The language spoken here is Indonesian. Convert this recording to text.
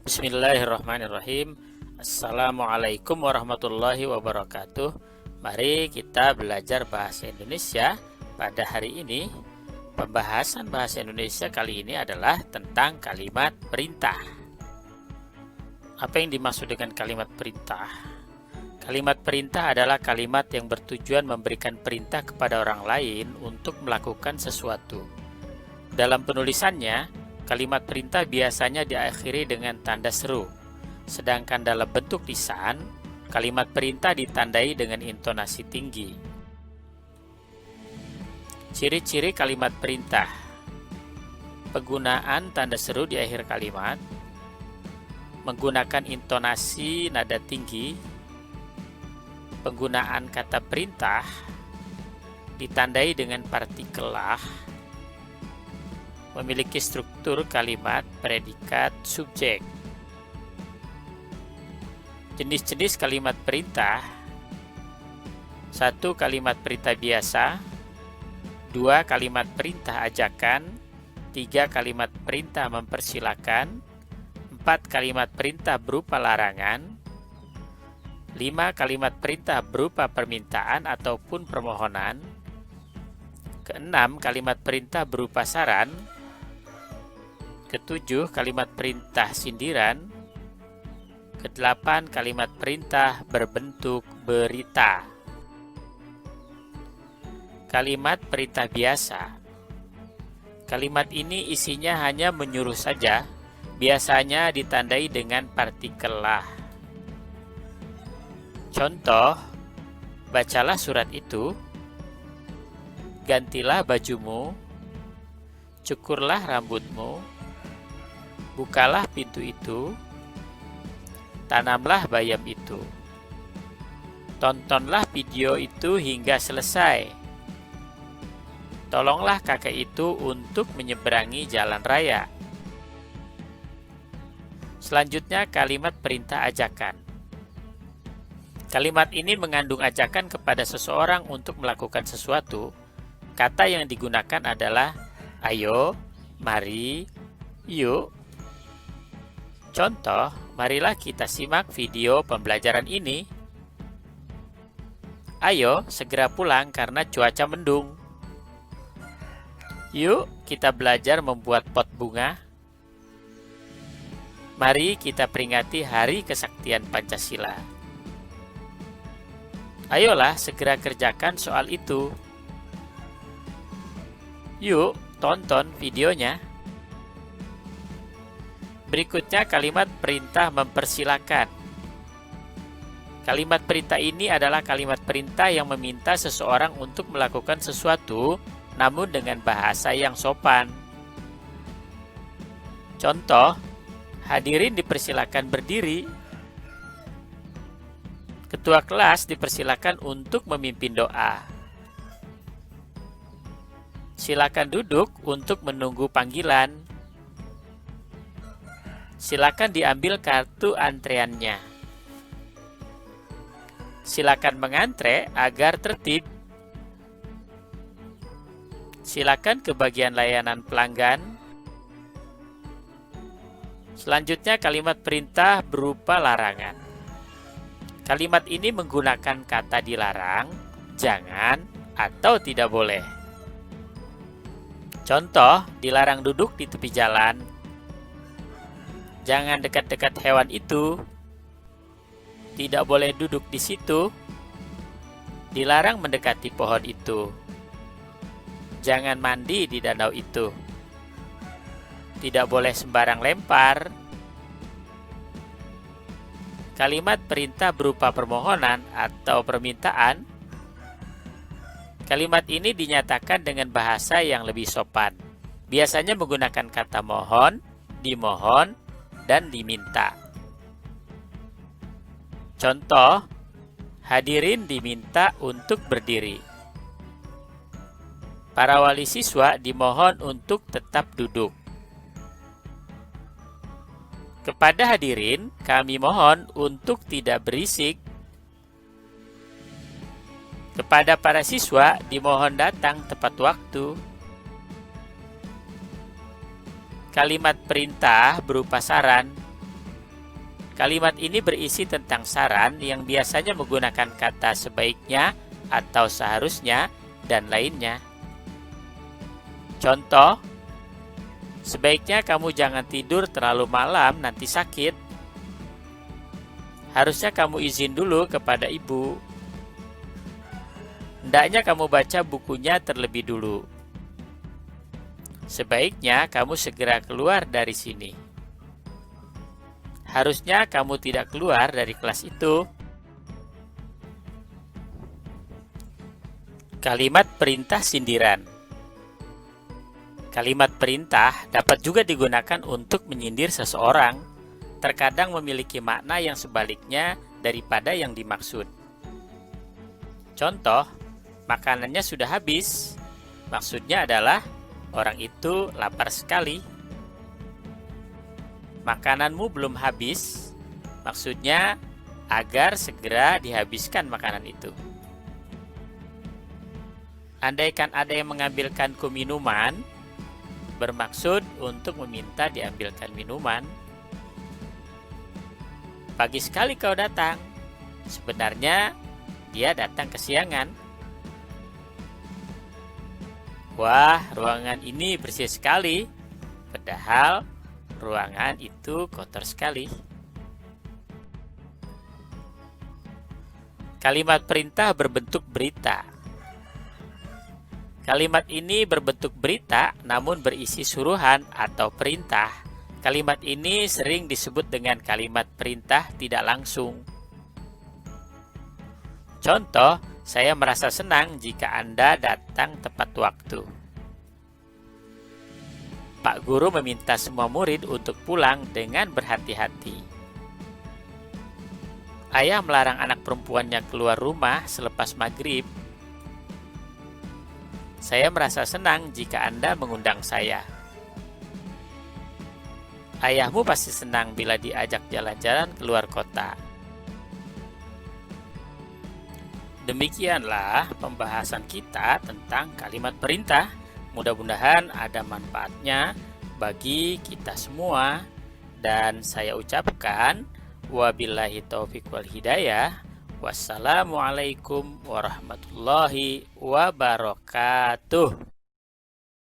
Bismillahirrahmanirrahim. Assalamualaikum warahmatullahi wabarakatuh. Mari kita belajar bahasa Indonesia. Pada hari ini, pembahasan bahasa Indonesia kali ini adalah tentang kalimat perintah. Apa yang dimaksud dengan kalimat perintah? Kalimat perintah adalah kalimat yang bertujuan memberikan perintah kepada orang lain untuk melakukan sesuatu. Dalam penulisannya, kalimat perintah biasanya diakhiri dengan tanda seru, sedangkan dalam bentuk lisan, kalimat perintah ditandai dengan intonasi tinggi. Ciri-ciri kalimat perintah: penggunaan tanda seru di akhir kalimat, menggunakan intonasi nada tinggi, penggunaan kata perintah ditandai dengan partikel lah, memiliki struktur kalimat predikat subjek. Jenis-jenis kalimat perintah: 1. Kalimat perintah biasa, 2. Kalimat perintah ajakan, 3. Kalimat perintah mempersilakan, 4. Kalimat perintah berupa larangan, 5. Kalimat perintah berupa permintaan ataupun permohonan, 6. Kalimat perintah berupa saran, 7. Kalimat perintah sindiran, 8. Kalimat perintah berbentuk berita. Kalimat perintah biasa. Kalimat ini isinya hanya menyuruh saja, biasanya ditandai dengan partikel lah. Contoh: bacalah surat itu, gantilah bajumu, cukurlah rambutmu, bukalah pintu itu, tanamlah bayam itu, tontonlah video itu hingga selesai, tolonglah kakek itu untuk menyeberangi jalan raya. Selanjutnya, kalimat perintah ajakan. Kalimat ini mengandung ajakan kepada seseorang untuk melakukan sesuatu. Kata yang digunakan adalah ayo, mari, yuk. Contoh, marilah kita simak video pembelajaran ini. Ayo, segera pulang karena cuaca mendung. Yuk, kita belajar membuat pot bunga. Mari kita peringati Hari Kesaktian Pancasila. Ayolah, segera kerjakan soal itu. Yuk, tonton videonya. Berikutnya, kalimat perintah mempersilakan. Kalimat perintah ini adalah kalimat perintah yang meminta seseorang untuk melakukan sesuatu, namun dengan bahasa yang sopan. Contoh: hadirin dipersilakan berdiri. Ketua kelas dipersilakan untuk memimpin doa. Silakan duduk untuk menunggu panggilan. Silakan diambil kartu antreannya. Silakan mengantre agar tertib. Silakan ke bagian layanan pelanggan. Selanjutnya, kalimat perintah berupa larangan. Kalimat ini menggunakan kata dilarang, jangan, atau tidak boleh. Contoh: dilarang duduk di tepi jalan. Jangan dekat-dekat hewan itu. Tidak boleh duduk di situ. Dilarang mendekati pohon itu. Jangan mandi di danau itu. Tidak boleh sembarang lempar. Kalimat perintah berupa permohonan atau permintaan. Kalimat ini dinyatakan dengan bahasa yang lebih sopan. Biasanya menggunakan kata mohon, dimohon, dan diminta. Contoh: hadirin diminta untuk berdiri. Para wali siswa dimohon untuk tetap duduk. Kepada hadirin, kami mohon untuk tidak berisik. Kepada para siswa dimohon datang tepat waktu. Kalimat perintah berupa saran. Kalimat ini berisi tentang saran yang biasanya menggunakan kata sebaiknya atau seharusnya dan lainnya. Contoh, sebaiknya kamu jangan tidur terlalu malam, nanti sakit. Harusnya kamu izin dulu kepada ibu. Hendaknya kamu baca bukunya terlebih dulu. Sebaiknya kamu segera keluar dari sini. Harusnya kamu tidak keluar dari kelas itu. Kalimat perintah sindiran. Kalimat perintah dapat juga digunakan untuk menyindir seseorang. Terkadang memiliki makna yang sebaliknya daripada yang dimaksud. Contoh, makanannya sudah habis. Maksudnya adalah orang itu lapar sekali. Makananmu belum habis, maksudnya agar segera dihabiskan makanan itu. Andaikan ada yang mengambilkanku minuman, bermaksud untuk meminta diambilkan minuman. Pagi sekali kau datang, sebenarnya dia datang kesiangan. Wah, ruangan ini bersih sekali, padahal ruangan itu kotor sekali. Kalimat perintah berbentuk berita. Kalimat ini berbentuk berita namun berisi suruhan atau perintah. Kalimat ini sering disebut dengan kalimat perintah tidak langsung. Contoh, saya merasa senang jika Anda datang tepat waktu. Pak guru meminta semua murid untuk pulang dengan berhati-hati. Ayah melarang anak perempuannya keluar rumah selepas maghrib. Saya merasa senang jika Anda mengundang saya. Ayahmu pasti senang bila diajak jalan-jalan keluar kota. Demikianlah pembahasan kita tentang kalimat perintah. Mudah-mudahan ada manfaatnya bagi kita semua. Dan saya ucapkan wabillahi taufiq wal hidayah. Wassalamualaikum warahmatullahi wabarakatuh.